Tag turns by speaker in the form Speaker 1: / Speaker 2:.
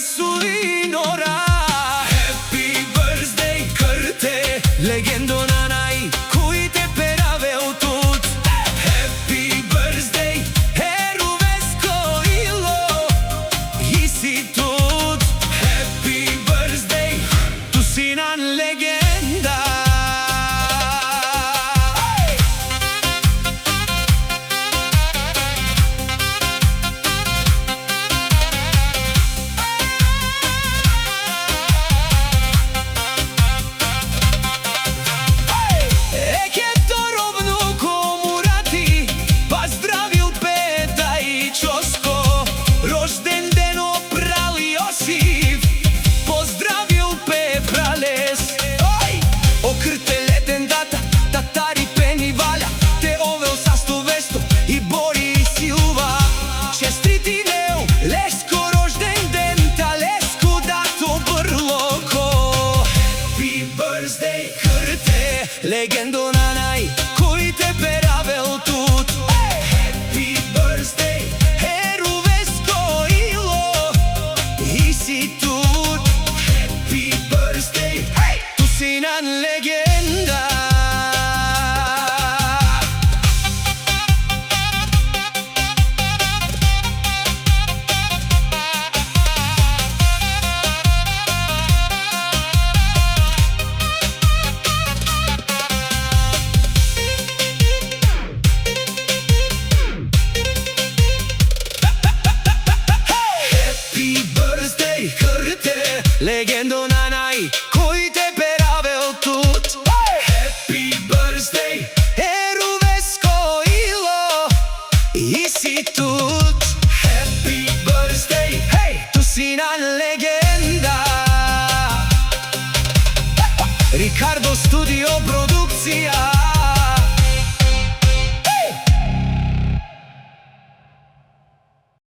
Speaker 1: suinora. Happy birthday Kërte, legendona nai, kui te peravel tut. Happy birthday, heru vesko ilo, isi tut. Happy birthday, tu si nan legenda. Legendona nai, kui te peravel tut. Happy birthday, heru vesko ilo, isi tut. Happy birthday, tu si nan legenda. Legendona nai, kui te peravel tut. Happy birthday, heru vesko ilo, isi tut. Happy birthday, tu si nan legenda. Ricardo Studio Produkcija.